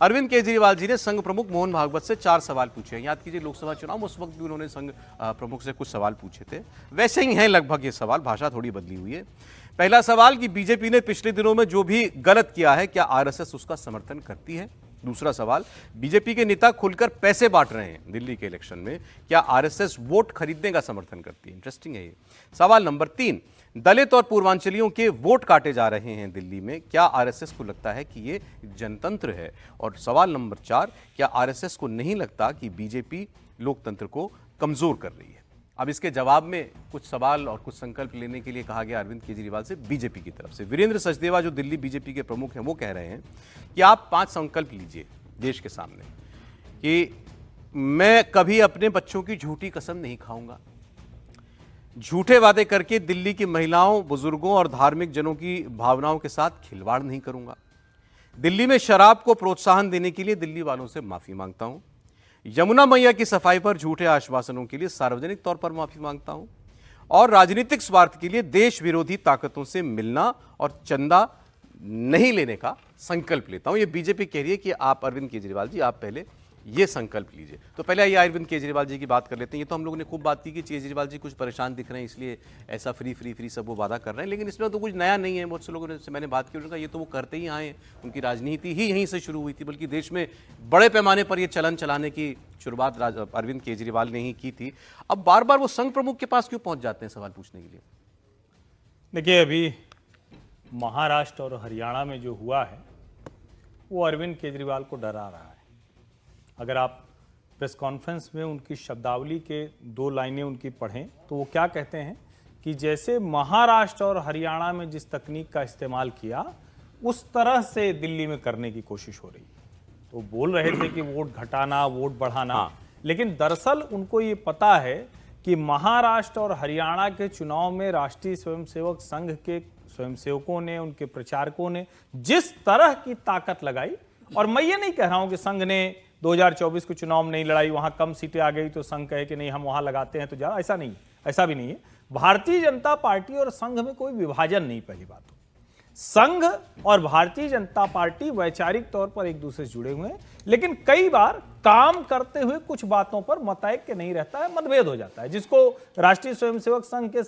अरविंद केजरीवाल जी ने संघ प्रमुख मोहन भागवत से 4 सवाल पूछे हैं। याद कीजिए लोकसभा चुनाव, उस वक्त भी उन्होंने संघ प्रमुख से कुछ सवाल पूछे थे। वैसे ही हैं लगभग ये सवाल, भाषा थोड़ी बदली हुई है। पहला सवाल कि बीजेपी ने पिछले दिनों में जो भी गलत किया है, क्या आरएसएस उसका समर्थन करती है? दूसरा सवाल, बीजेपी के नेता खुलकर पैसे बांट रहे हैं दिल्ली के इलेक्शन में, क्या आरएसएस वोट खरीदने का समर्थन करती है? इंटरेस्टिंग है ये। सवाल नंबर 3, दलित और पूर्वांचलियों के वोट काटे जा रहे हैं दिल्ली में, क्या आरएसएस को लगता है कि ये जनतंत्र है? और सवाल नंबर 4, क्या आरएसएस को नहीं लगता कि बीजेपी लोकतंत्र को कमजोर कर रही है? अब इसके जवाब में कुछ सवाल और कुछ संकल्प लेने के लिए कहा गया अरविंद केजरीवाल से बीजेपी की तरफ से। वीरेंद्र सचदेवा जो दिल्ली बीजेपी के प्रमुख हैं, वो कह रहे हैं कि आप 5 संकल्प लीजिए देश के सामने कि मैं कभी अपने बच्चों की झूठी कसम नहीं खाऊंगा, झूठे वादे करके दिल्ली की महिलाओं, बुजुर्गों और धार्मिक जनों की भावनाओं के साथ खिलवाड़ नहीं करूंगा, दिल्ली में शराब को प्रोत्साहन देने के लिए दिल्ली वालों से माफी मांगता हूं, यमुना मैया की सफाई पर झूठे आश्वासनों के लिए सार्वजनिक तौर पर माफी मांगता हूं, और राजनीतिक स्वार्थ के लिए देश विरोधी ताकतों से मिलना और चंदा नहीं लेने का संकल्प लेता हूं। ये बीजेपी कह रही है कि आप अरविंद केजरीवाल जी, आप पहले ये संकल्प लीजिए। तो पहले ये अरविंद केजरीवाल जी की बात कर लेते हैं। ये तो हम लोगों ने खूब बात की कि केजरीवाल जी कुछ परेशान दिख रहे हैं, इसलिए ऐसा फ्री सब वो वादा कर रहे हैं, लेकिन इसमें तो कुछ नया नहीं है। बहुत से लोगों से मैंने बात की, उन्होंने कहा ये तो वो करते ही आए हैं, उनकी राजनीति ही यहीं से शुरू हुई थी, बल्कि देश में बड़े पैमाने पर ये चलन चलाने की शुरुआत अरविंद केजरीवाल ने ही की थी। अब बार बार वो संघ प्रमुख के पास क्यों पहुंच जाते हैं सवाल पूछने के लिए? देखिए, अभी महाराष्ट्र और हरियाणा में जो हुआ है वो अरविंद केजरीवाल को डरा रहा है। अगर आप प्रेस कॉन्फ्रेंस में उनकी शब्दावली के 2 लाइनें उनकी पढ़ें तो वो क्या कहते हैं कि जैसे महाराष्ट्र और हरियाणा में जिस तकनीक का इस्तेमाल किया उस तरह से दिल्ली में करने की कोशिश हो रही है। तो बोल रहे थे कि वोट घटाना, वोट बढ़ाना, लेकिन दरअसल उनको ये पता है कि महाराष्ट्र और हरियाणा के चुनाव में राष्ट्रीय स्वयंसेवक संघ के स्वयंसेवकों ने, उनके प्रचारकों ने जिस तरह की ताकत लगाई, और मैं ये नहीं कह रहा हूं कि संघ ने 2024 को चुनाव में नहीं लड़ाई, वहां कम सीटें आ गई तो संघ कहे कि नहीं हम वहां लगाते हैं तो ज्यादा, ऐसा नहीं, ऐसा भी नहीं है। भारतीय जनता पार्टी और संघ में कोई विभाजन नहीं। पहली बात तो संघ और भारतीय जनता पार्टी वैचारिक तौर पर एक दूसरे से जुड़े हुए हैं, लेकिन कई बार काम करते हुए कुछ बातों पर मतैक्य नहीं रहता है, मतभेद हो जाता है, जिसको राष्ट्रीय स्वयंसेवक संघ के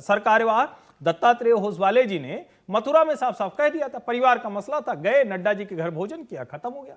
सरकार्यवाह दत्तात्रेय होसवाले जी ने मथुरा में साफ साफ कह दिया था। परिवार का मसला था, गए नड्डा जी के घर भोजन किया, खत्म हो गया।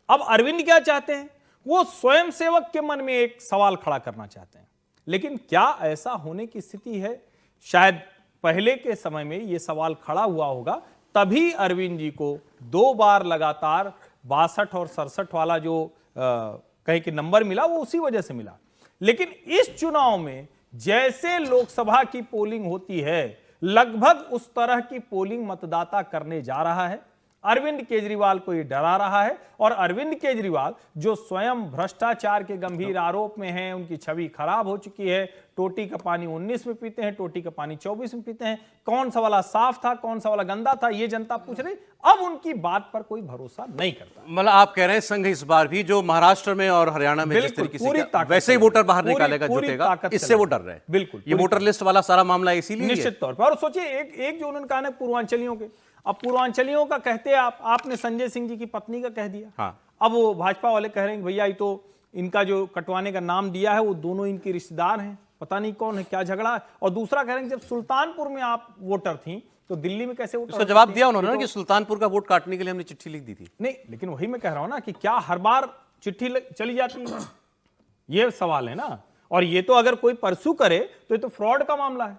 अब अरविंद क्या चाहते हैं? वो स्वयंसेवक के मन में एक सवाल खड़ा करना चाहते हैं, लेकिन क्या ऐसा होने की स्थिति है? शायद पहले के समय में यह सवाल खड़ा हुआ होगा, तभी अरविंद जी को 2 बार लगातार 62 और 67 वाला जो कहे कि नंबर मिला, वो उसी वजह से मिला। लेकिन इस चुनाव में जैसे लोकसभा की पोलिंग होती है, लगभग उस तरह की पोलिंग मतदाता करने जा रहा है। अरविंद केजरीवाल को ये डरा रहा है, और अरविंद केजरीवाल जो स्वयं भ्रष्टाचार के गंभीर आरोप में हैं, उनकी छवि खराब हो चुकी है। टोटी का पानी 19 में पीते हैं, टोटी का पानी 24 में पीते हैं। कौन सा वाला साफ था, कौन सा वाला गंदा था, ये जनता पूछ रही। अब उनकी बात पर कोई भरोसा नहीं करता। मतलब आप कह रहे हैं संघ इस बार भी जो महाराष्ट्र में और हरियाणा में जिस तरीके से वैसे ही वोटर बाहर निकालेगा, जुटेगा, इससे वो डर रहे हैं। बिल्कुल, ये वोटर लिस्ट वाला सारा मामला इसीलिए निश्चित तौर पर। और सोचिए, एक जो उन्होंने कहा ना पूर्वांचलियों के, अब पूर्वांचलियों का कहते आपने संजय सिंह जी की पत्नी का कह दिया। हाँ। अब वो भाजपा वाले कह रहे हैं भैया ये तो इनका जो कटवाने का नाम दिया है वो दोनों इनके रिश्तेदार हैं, पता नहीं कौन है, क्या झगड़ा है। और दूसरा कह रहे हैं जब सुल्तानपुर में आप वोटर थी तो दिल्ली में कैसे वोटर? उसका जवाब दिया उन्होंने कि सुल्तानपुर का वोट काटने के लिए हमने चिट्ठी लिख दी थी। नहीं, लेकिन वही मैं कह रहा हूं ना कि क्या हर बार चिट्ठी चली जाती है? ये सवाल है ना। और ये तो अगर कोई परसू करे तो ये तो फ्रॉड का मामला है।